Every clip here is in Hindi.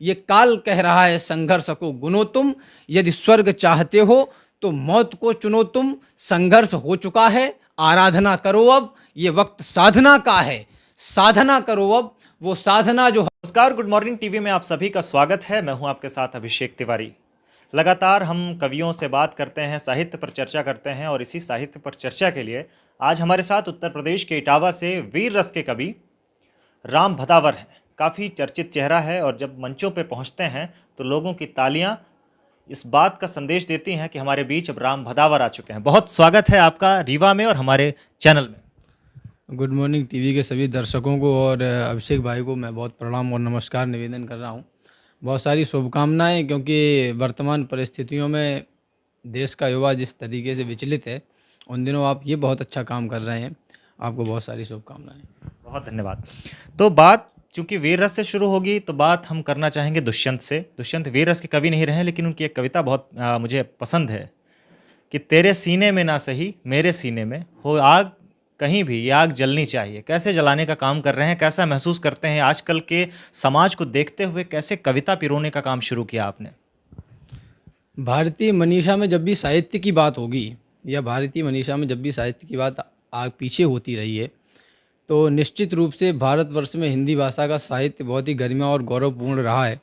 ये काल कह रहा है संघर्ष को गुनो तुम, यदि स्वर्ग चाहते हो तो मौत को चुनो तुम। संघर्ष हो चुका है, आराधना करो अब, ये वक्त साधना का है, साधना करो अब, वो साधना जो। नमस्कार, गुड मॉर्निंग टीवी में आप सभी का स्वागत है। मैं हूं आपके साथ अभिषेक तिवारी। लगातार हम कवियों से बात करते हैं, साहित्य पर चर्चा करते हैं और इसी साहित्य पर चर्चा के लिए आज हमारे साथ उत्तर प्रदेश के इटावा से वीर रस के कवि राम भदावर हैं। काफ़ी चर्चित चेहरा है और जब मंचों पे पहुंचते हैं तो लोगों की तालियां इस बात का संदेश देती हैं कि हमारे बीच अब राम भदावर आ चुके हैं। बहुत स्वागत है आपका रीवा में और हमारे चैनल में। गुड मॉर्निंग टीवी के सभी दर्शकों को और अभिषेक भाई को मैं बहुत प्रणाम और नमस्कार निवेदन कर रहा हूँ। बहुत सारी शुभकामनाएं, क्योंकि वर्तमान परिस्थितियों में देश का युवा जिस तरीके से विचलित है, उन दिनों आप ये बहुत अच्छा काम कर रहे हैं। आपको बहुत सारी शुभकामनाएं। बहुत धन्यवाद। तो बात चूंकि वीर रस से शुरू होगी तो बात हम करना चाहेंगे दुष्यंत से। दुष्यंत वीर रस के कवि नहीं रहे, लेकिन उनकी एक कविता बहुत मुझे पसंद है कि तेरे सीने में ना सही मेरे सीने में हो आग, कहीं भी ये आग जलनी चाहिए। कैसे जलाने का काम कर रहे हैं, कैसा महसूस करते हैं आजकल के समाज को देखते हुए, कैसे कविता पिरोने का काम शुरू किया आपने? भारतीय मनीषा में जब भी साहित्य की बात होगी, या भारतीय मनीषा में जब भी साहित्य की बात आग पीछे होती रही है, तो निश्चित रूप से भारतवर्ष में हिंदी भाषा का साहित्य बहुत ही गरिमा और गौरवपूर्ण रहा है।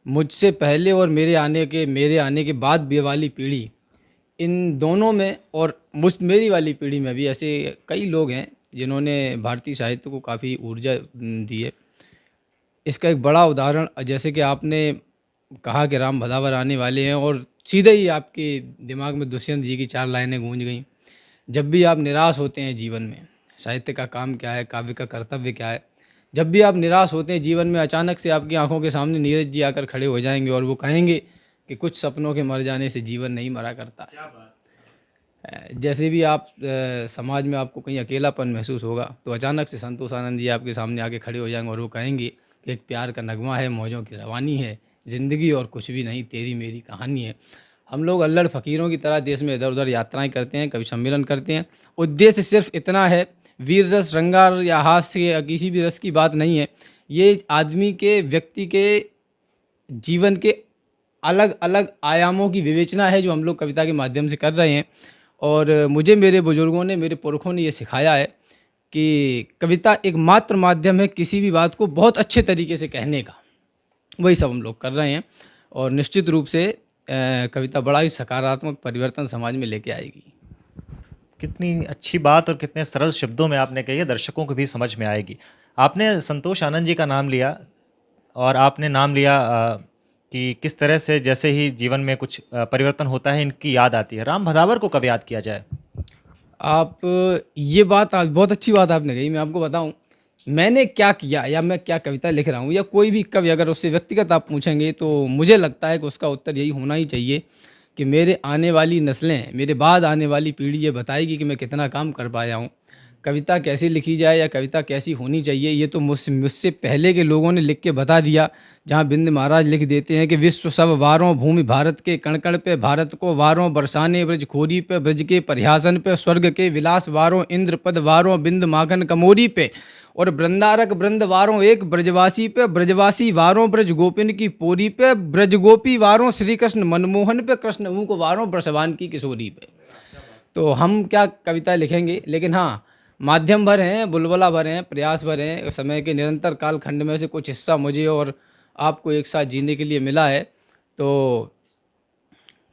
मुझसे पहले और मेरे आने के बाद भी वाली पीढ़ी, इन दोनों में और मेरी वाली पीढ़ी में भी ऐसे कई लोग हैं जिन्होंने भारतीय साहित्य को काफ़ी ऊर्जा दी है। इसका एक बड़ा उदाहरण, जैसे कि आपने कहा कि राम भदावर आने वाले हैं और सीधे ही आपके दिमाग में दुष्यंत जी की 4 लाइनें गूंज गईं। जब भी आप निराश होते हैं जीवन में, साहित्य का काम क्या है, काव्य का कर्तव्य क्या है, जब भी आप निराश होते हैं जीवन में, अचानक से आपकी आंखों के सामने नीरज जी आकर खड़े हो जाएंगे और वो कहेंगे कि कुछ सपनों के मर जाने से जीवन नहीं मरा करता है। जैसे भी आप समाज में आपको कहीं अकेलापन महसूस होगा तो अचानक से संतोष आनंद जी आपके सामने आके खड़े हो जाएंगे और वो कहेंगे कि एक प्यार का नगमा है, मौजों की रवानी है, ज़िंदगी और कुछ भी नहीं, तेरी मेरी कहानी है। हम लोग अल्लड़ फ़कीरों की तरह देश में इधर उधर यात्राएं करते हैं, कवि सम्मेलन करते हैं। उद्देश्य सिर्फ इतना है, वीर रस, रंगार या हास्य या किसी भी रस की बात नहीं है। ये आदमी के, व्यक्ति के जीवन के अलग अलग आयामों की विवेचना है जो हम लोग कविता के माध्यम से कर रहे हैं। और मुझे मेरे बुजुर्गों ने, मेरे पुरखों ने ये सिखाया है कि कविता एक मात्र माध्यम है किसी भी बात को बहुत अच्छे तरीके से कहने का। वही सब हम लोग कर रहे हैं और निश्चित रूप से कविता बड़ा ही सकारात्मक परिवर्तन समाज में लेके आएगी। कितनी अच्छी बात और कितने सरल शब्दों में आपने कही है, दर्शकों को भी समझ में आएगी। आपने संतोष आनंद जी का नाम लिया और आपने नाम लिया कि किस तरह से जैसे ही जीवन में कुछ परिवर्तन होता है इनकी याद आती है। राम भदावर को कब याद किया जाए? आप ये बात बहुत अच्छी बात आपने कही। मैं आपको बताऊं मैंने क्या किया या मैं क्या कविता लिख रहा हूँ, या कोई भी कवि अगर उससे व्यक्तिगत आप पूछेंगे तो मुझे लगता है कि उसका उत्तर यही होना ही चाहिए कि मेरे आने वाली नस्लें, मेरे बाद आने वाली पीढ़ी ये बताएगी कि मैं कितना काम कर पाया हूँ। कविता कैसे लिखी जाए या कविता कैसी होनी चाहिए, ये तो मुझसे पहले के लोगों ने लिख के बता दिया। जहाँ बिंद महाराज लिख देते हैं कि विश्व सब वारों भूमि भारत के कण कण पे, भारत को वारों बरसाने ब्रज खोरी पे, ब्रज के परिहासन पे, स्वर्ग के विलास वारों, इंद्र पद वारों बिंद माखन कमोरी पे, और वृंदारक वृंद वारों एक ब्रजवासी पे, ब्रजवासी वारों ब्रज गोपिन की पोरी पे, ब्रज गोपी वारों श्री कृष्ण मनमोहन पे, कृष्ण को वारों ब्रसवान की किशोरी पे। तो हम क्या कविता लिखेंगे, लेकिन हाँ माध्यम भर हैं, बुलबुला भर हैं, प्रयास भर हैं। समय के निरंतर कालखंड में से कुछ हिस्सा मुझे और आपको एक साथ जीने के लिए मिला है। तो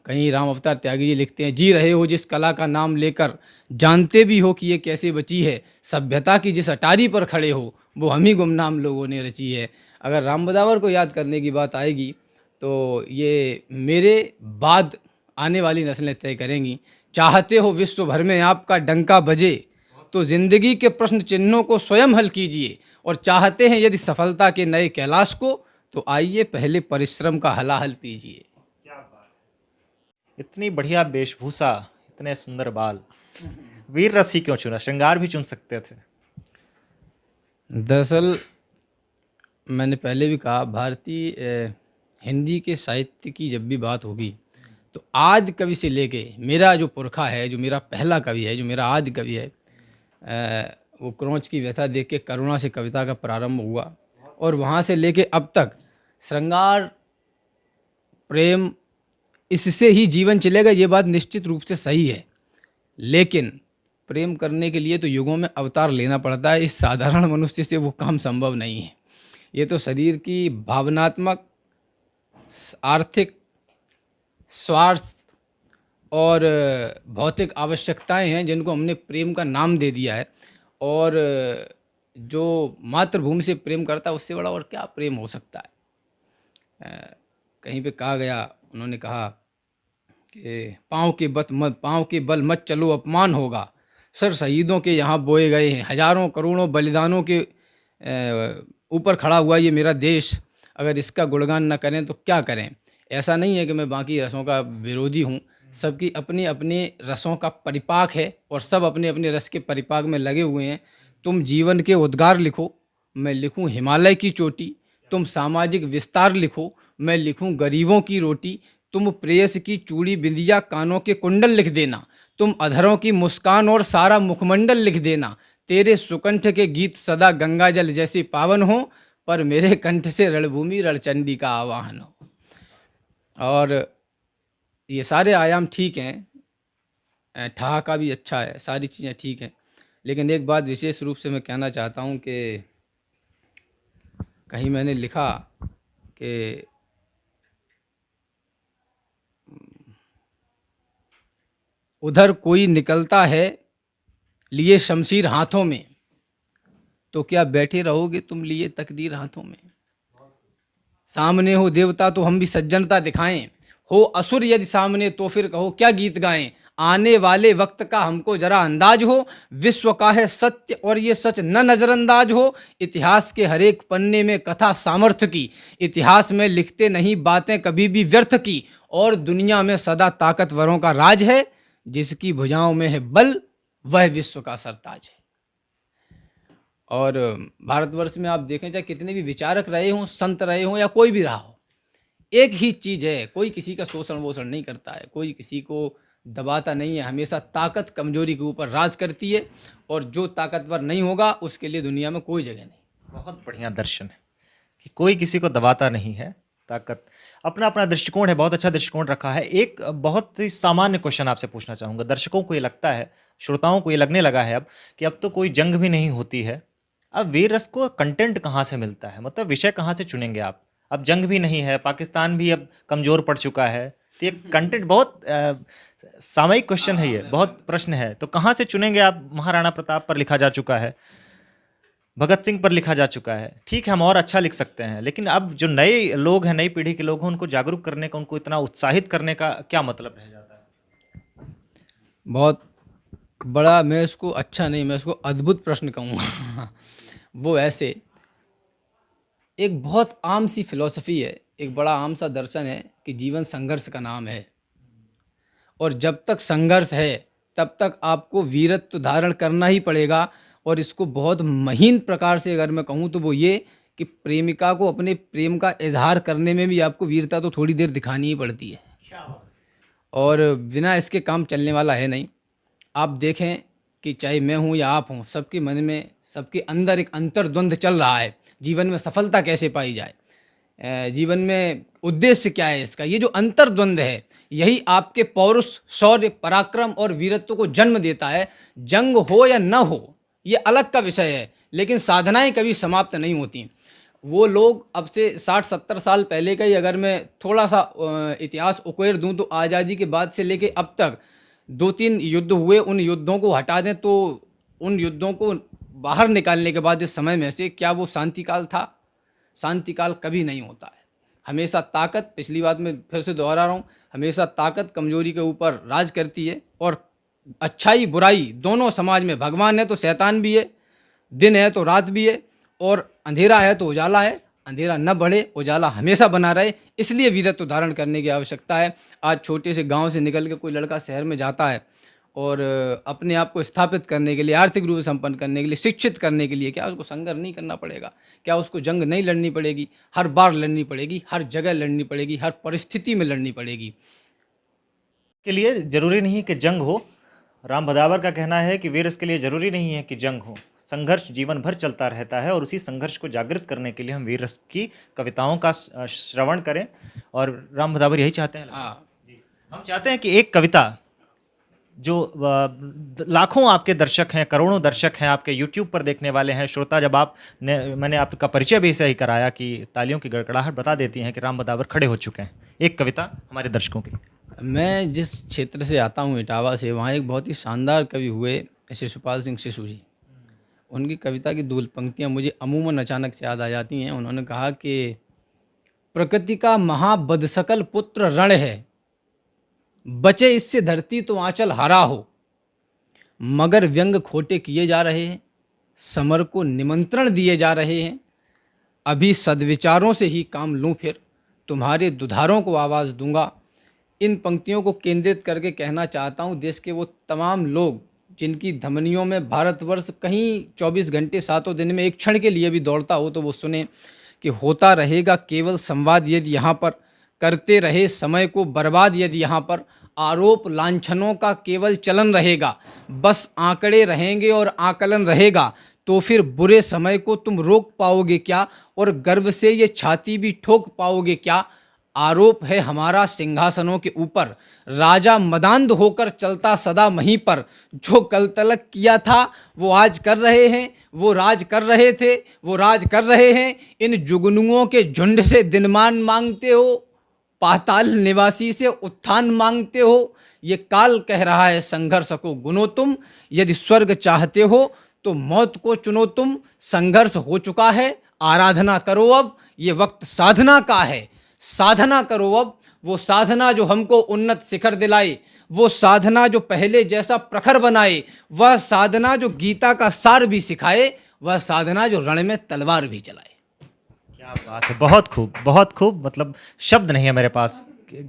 कहीं राम अवतार त्यागी जी लिखते हैं, जी रहे हो जिस कला का नाम लेकर, जानते भी हो कि ये कैसे बची है, सभ्यता की जिस अटारी पर खड़े हो वो हम ही गुमनाम लोगों ने रची है। अगर राम भदावर को याद करने की बात आएगी तो ये मेरे बाद आने वाली नस्लें तय करेंगी। चाहते हो विश्व भर में आपका डंका बजे, तो जिंदगी के प्रश्न चिन्हों को स्वयं हल कीजिए, और चाहते हैं यदि सफलता के नए कैलाश को, तो आइए पहले परिश्रम का हलाहल पीजिए। इतनी बढ़िया वेशभूषा, इतने सुंदर बाल, वीर रस ही क्यों चुना? श्रृंगार भी चुन सकते थे। दरअसल मैंने पहले भी कहा, भारतीय हिंदी के साहित्य की जब भी बात होगी तो आदि कवि से लेके मेरा जो पुरखा है, जो मेरा पहला कवि है, जो मेरा आदि कवि है, वो क्रोंच की व्यथा देख के करुणा से कविता का प्रारंभ हुआ, और वहाँ से लेके अब तक श्रृंगार प्रेम इससे ही जीवन चलेगा, ये बात निश्चित रूप से सही है। लेकिन प्रेम करने के लिए तो युगों में अवतार लेना पड़ता है, इस साधारण मनुष्य से वो काम संभव नहीं है। ये तो शरीर की भावनात्मक, आर्थिक, स्वार्थ और भौतिक आवश्यकताएं हैं जिनको हमने प्रेम का नाम दे दिया है। और जो मातृभूमि से प्रेम करता है उससे बड़ा और क्या प्रेम हो सकता है। कहीं पे कहा गया, उन्होंने कहा कि पाँव के बल मत चलो अपमान होगा, सर शहीदों के यहाँ बोए गए हैं, हजारों करोड़ों बलिदानों के ऊपर खड़ा हुआ ये मेरा देश, अगर इसका गुणगान न करें तो क्या करें। ऐसा नहीं है कि मैं बाकी रसों का विरोधी हूँ, सबकी अपने अपने रसों का परिपाक है और सब अपने अपने रस के परिपाक में लगे हुए हैं। तुम जीवन के उद्गार लिखो, मैं लिखूं हिमालय की चोटी। तुम सामाजिक विस्तार लिखो, मैं लिखूं गरीबों की रोटी। तुम प्रेयस की चूड़ी बिंदिया कानों के कुंडल लिख देना, तुम अधरों की मुस्कान और सारा मुखमंडल लिख देना। तेरे सुकंठ के गीत सदा गंगा जल जैसे पावन हो, पर मेरे कंठ से रणभूमि रणचंडी का आवाहन हो। और ये सारे आयाम ठीक हैं, ठहाका भी अच्छा है, सारी चीज़ें ठीक हैं। लेकिन एक बात विशेष रूप से मैं कहना चाहता हूँ कि कहीं मैंने लिखा कि उधर कोई निकलता है लिए शमशीर हाथों में, तो क्या बैठे रहोगे तुम लिए तकदीर हाथों में। सामने हो देवता तो हम भी सज्जनता दिखाएं, हो असुर यदि सामने तो फिर कहो क्या गीत गाएं। आने वाले वक्त का हमको जरा अंदाज हो, विश्व का है सत्य और ये सच न नजरअंदाज हो। इतिहास के हर एक पन्ने में कथा सामर्थ्य की, इतिहास में लिखते नहीं बातें कभी भी व्यर्थ की। और दुनिया में सदा ताकतवरों का राज है, जिसकी भुजाओं में है बल वह विश्व का सरताज है। और भारतवर्ष में आप देखें चाहे कितने भी विचारक रहे हों, संत रहे हों या कोई भी रहा हो, एक ही चीज़ है, कोई किसी का शोषण वोषण नहीं करता है, कोई किसी को दबाता नहीं है। हमेशा ताकत कमजोरी के ऊपर राज करती है, और जो ताकतवर नहीं होगा उसके लिए दुनिया में कोई जगह नहीं। बहुत बढ़िया दर्शन है कि कोई किसी को दबाता नहीं है, ताकत अपना अपना दृष्टिकोण है। बहुत अच्छा दृष्टिकोण रखा है। एक बहुत ही सामान्य क्वेश्चन आपसे पूछना चाहूँगा। दर्शकों को ये लगता है, श्रोताओं को ये लगने लगा है अब कि अब तो कोई जंग भी नहीं होती है, अब वीर रस को कंटेंट कहाँ से मिलता है, मतलब विषय कहाँ से चुनेंगे आप। अब जंग भी नहीं है, पाकिस्तान भी अब कमज़ोर पड़ चुका है, तो ये कंटेंट बहुत सामयिक क्वेश्चन है, ये बहुत प्रश्न है। तो कहाँ से चुनेंगे आप। महाराणा प्रताप पर लिखा जा चुका है, भगत सिंह पर लिखा जा चुका है, ठीक है हम और अच्छा लिख सकते हैं, लेकिन अब जो नए लोग हैं, नई पीढ़ी के लोग हैं, उनको जागरूक करने का, उनको इतना उत्साहित करने का क्या मतलब रह जाता है। बहुत बड़ा, मैं इसको अच्छा नहीं, मैं इसको अद्भुत प्रश्न कहूँगा। वो ऐसे एक बहुत आम सी फिलॉसफी है, एक बड़ा आम सा दर्शन है कि जीवन संघर्ष का नाम है, और जब तक संघर्ष है तब तक आपको वीरत्व धारण करना ही पड़ेगा। और इसको बहुत महीन प्रकार से अगर मैं कहूँ तो वो ये कि प्रेमिका को अपने प्रेम का इजहार करने में भी आपको वीरता तो थोड़ी देर दिखानी ही पड़ती है, और बिना इसके काम चलने वाला है नहीं। आप देखें कि चाहे मैं हूँ या आप हों, सबके मन में, सबके अंदर एक अंतर्द्वंद चल रहा है, जीवन में सफलता कैसे पाई जाए, जीवन में उद्देश्य क्या है इसका। ये जो अंतर्द्वंद है यही आपके पौरुष, शौर्य, पराक्रम और वीरत्व को जन्म देता है। जंग हो या न हो ये अलग का विषय है, लेकिन साधनाएं कभी समाप्त नहीं होती। वो लोग अब से 60-70 साल पहले का ही अगर मैं थोड़ा सा इतिहास उकेर दूं तो आज़ादी के बाद से लेके अब तक 2-3 युद्ध हुए, उन युद्धों को हटा दें तो उन युद्धों को बाहर निकालने के बाद इस समय में से क्या वो शांति काल था। शांति काल कभी नहीं होता है, हमेशा ताकत, पिछली बात में फिर से दोहरा रहा हूँ, हमेशा ताकत कमजोरी के ऊपर राज करती है। और अच्छाई बुराई दोनों समाज में, भगवान है तो शैतान भी है, दिन है तो रात भी है, और अंधेरा है तो उजाला है। अंधेरा न बढ़े, उजाला हमेशा बना रहे, इसलिए वीरत्व धारण करने की आवश्यकता है। आज छोटे से गांव से निकल के कोई लड़का शहर में जाता है और अपने आप को स्थापित करने के लिए, आर्थिक रूप से संपन्न करने के लिए, शिक्षित करने के लिए, क्या उसको संघर्ष नहीं करना पड़ेगा? क्या उसको जंग नहीं लड़नी पड़ेगी? हर बार लड़नी पड़ेगी, हर जगह लड़नी पड़ेगी, हर परिस्थिति में लड़नी पड़ेगी। के लिए जरूरी नहीं कि जंग हो। राम भदावर का कहना है कि वीर इसके लिए जरूरी नहीं है कि जंग हो, संघर्ष जीवन भर चलता रहता है और उसी संघर्ष को जागृत करने के लिए हम वीर रस की कविताओं का श्रवण करें। और राम भदावर यही चाहते हैं। हाँ जी, हम चाहते हैं कि एक कविता जो लाखों आपके दर्शक हैं, करोड़ों दर्शक हैं, आपके YouTube पर देखने वाले हैं श्रोता, जब मैंने आपका परिचय भी ऐसे ही कराया कि तालियों की गड़गड़ाहट बता देती हैं कि राम भदावर खड़े हो चुके हैं। एक कविता हमारे दर्शकों की। मैं जिस क्षेत्र से आता हूँ इटावा से, वहाँ एक बहुत ही शानदार कवि हुए शिशुपाल सिंह शिशु जी। उनकी कविता की दो पंक्तियाँ मुझे अमूमन अचानक से याद आ जाती हैं। उन्होंने कहा कि प्रकृति का महाबदसकल पुत्र रण है, बचे इससे धरती तो आंचल हरा हो, मगर व्यंग खोटे किए जा रहे हैं, समर को निमंत्रण दिए जा रहे हैं। अभी सद्विचारों से ही काम लूँ, फिर तुम्हारे दुधारों को आवाज़ दूंगा। इन पंक्तियों को केंद्रित करके कहना चाहता हूँ, देश के वो तमाम लोग जिनकी धमनियों में भारतवर्ष कहीं 24 घंटे सातों दिन में एक क्षण के लिए भी दौड़ता हो, तो वो सुने कि होता रहेगा केवल संवाद यदि यहाँ पर, करते रहे समय को बर्बाद यदि यहाँ पर, आरोप लांछनों का केवल चलन रहेगा, बस आंकड़े रहेंगे और आकलन रहेगा, तो फिर बुरे समय को तुम रोक पाओगे क्या, और गर्व से ये छाती भी ठोक पाओगे क्या। आरोप है हमारा सिंहासनों के ऊपर, राजा मदांध होकर चलता सदा वहीं पर, जो कल तलक किया था वो आज कर रहे हैं, वो राज कर रहे थे वो राज कर रहे हैं। इन जुगनुओं के झुंड से दिनमान मांगते हो, पाताल निवासी से उत्थान मांगते हो। ये काल कह रहा है संघर्ष को गुनो तुम, यदि स्वर्ग चाहते हो तो मौत को चुनो तुम। संघर्ष हो चुका है, आराधना करो अब, ये वक्त साधना का है, साधना करो अब। वो साधना जो हमको उन्नत शिखर दिलाए, वो साधना जो पहले जैसा प्रखर बनाए, वह साधना जो गीता का सार भी सिखाए, वह साधना जो रण में तलवार भी चलाए। क्या बात है, बहुत खूब, बहुत खूब। मतलब शब्द नहीं है मेरे पास,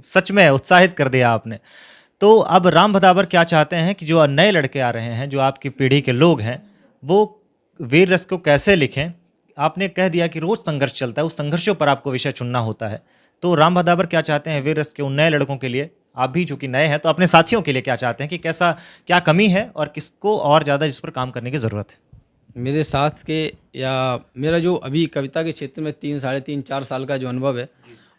सच में उत्साहित कर दिया आपने। तो अब राम भदावर क्या चाहते हैं कि जो नए लड़के आ रहे हैं, जो आपकी पीढ़ी के लोग हैं, वो वीर रस को कैसे लिखें। आपने कह दिया कि रोज संघर्ष चलता है, उस संघर्षों पर आपको विषय चुनना होता है। तो राम भदावर क्या चाहते हैं वीर रस के उन नए लड़कों के लिए, आप भी चूंकि नए हैं तो अपने साथियों के लिए क्या चाहते हैं कि कैसा, क्या कमी है और किसको और ज़्यादा जिस पर काम करने की ज़रूरत है। मेरे साथ के या मेरा जो अभी कविता के क्षेत्र में 3, साढ़े 3, 4 साल का जो अनुभव है,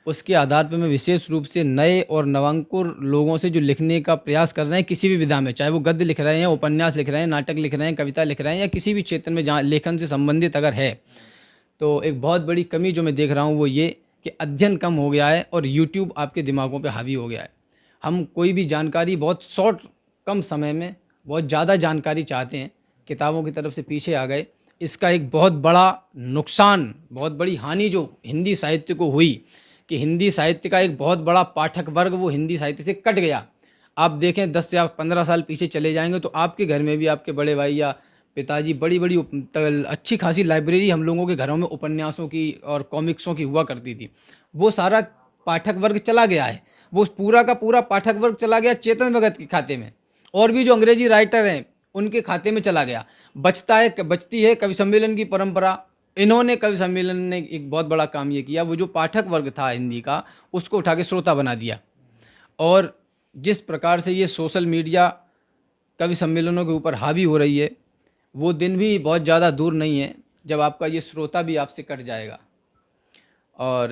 उसके आधार पर मैं विशेष रूप से नए और नवांकुर लोगों से जो लिखने का प्रयास कर रहे हैं किसी भी विधा में, चाहे वो गद्य लिख रहे हैं, उपन्यास लिख रहे हैं, नाटक लिख रहे हैं, कविता लिख रहे हैं, या किसी भी क्षेत्र में जहाँ लेखन से संबंधित अगर है, तो एक बहुत बड़ी कमी जो मैं देख रहा हूँ वो ये कि अध्ययन कम हो गया है और यूट्यूब आपके दिमागों पे हावी हो गया है। हम कोई भी जानकारी बहुत शॉर्ट कम समय में बहुत ज़्यादा जानकारी चाहते हैं, किताबों की तरफ से पीछे आ गए। इसका एक बहुत बड़ा नुकसान, बहुत बड़ी हानि जो हिंदी साहित्य को हुई कि हिंदी साहित्य का एक बहुत बड़ा पाठक वर्ग वो हिंदी साहित्य से कट गया। आप देखें 10 या 15 साल पीछे चले जाएंगे तो आपके घर में भी आपके बड़े भाई या पिताजी बड़ी बड़ी अच्छी खासी लाइब्रेरी हम लोगों के घरों में उपन्यासों की और कॉमिक्सों की हुआ करती थी। वो सारा पाठक वर्ग चला गया है, वो पूरा का पूरा पाठक वर्ग चला गया चेतन भगत के खाते में, और भी जो अंग्रेजी राइटर हैं उनके खाते में चला गया। बचती है कवि सम्मेलन की परंपरा। इन्होंने कवि सम्मेलन ने एक बहुत बड़ा काम ये किया, वो जो पाठक वर्ग था हिंदी का उसको उठा के श्रोता बना दिया। और जिस प्रकार से ये सोशल मीडिया कवि सम्मेलनों के ऊपर हावी हो रही है, वो दिन भी बहुत ज़्यादा दूर नहीं है जब आपका ये श्रोता भी आपसे कट जाएगा। और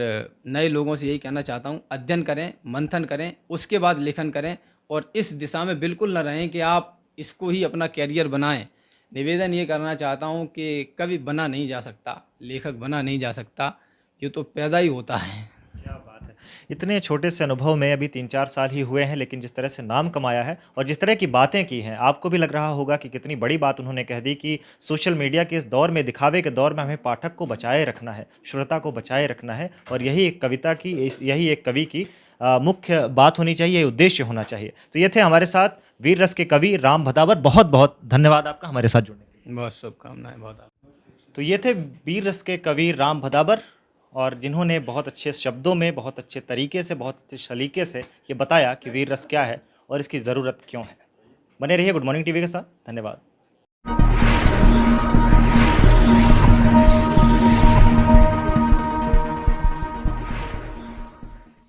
नए लोगों से यही कहना चाहता हूँ, अध्ययन करें, मंथन करें, उसके बाद लेखन करें, और इस दिशा में बिल्कुल न रहें कि आप इसको ही अपना कैरियर बनाएं। निवेदन ये करना चाहता हूँ कि कवि बना नहीं जा सकता, लेखक बना नहीं जा सकता, ये तो पैदा ही होता है। क्या बात है, इतने छोटे से अनुभव में अभी 3-4 साल ही हुए हैं, लेकिन जिस तरह से नाम कमाया है और जिस तरह की बातें की हैं, आपको भी लग रहा होगा कि कितनी बड़ी बात उन्होंने कह दी कि सोशल मीडिया के इस दौर में, दिखावे के दौर में हमें पाठक को बचाए रखना है, श्रोता को बचाए रखना है, और यही एक कविता की, यही एक कवि की मुख्य बात होनी चाहिए, उद्देश्य होना चाहिए। तो ये थे हमारे साथ वीर रस के कवि राम भदावर। बहुत बहुत धन्यवाद आपका हमारे साथ जुड़ने के लिए। बहुत शुभकामनाएं। बहुत तो ये थे वीर रस के कवि राम भदावर, और जिन्होंने बहुत अच्छे शब्दों में, बहुत अच्छे तरीके से, बहुत अच्छे सलीके से ये बताया कि वीर रस क्या है और इसकी ज़रूरत क्यों है। बने रहिए गुड मॉर्निंग टीवी के साथ। धन्यवाद।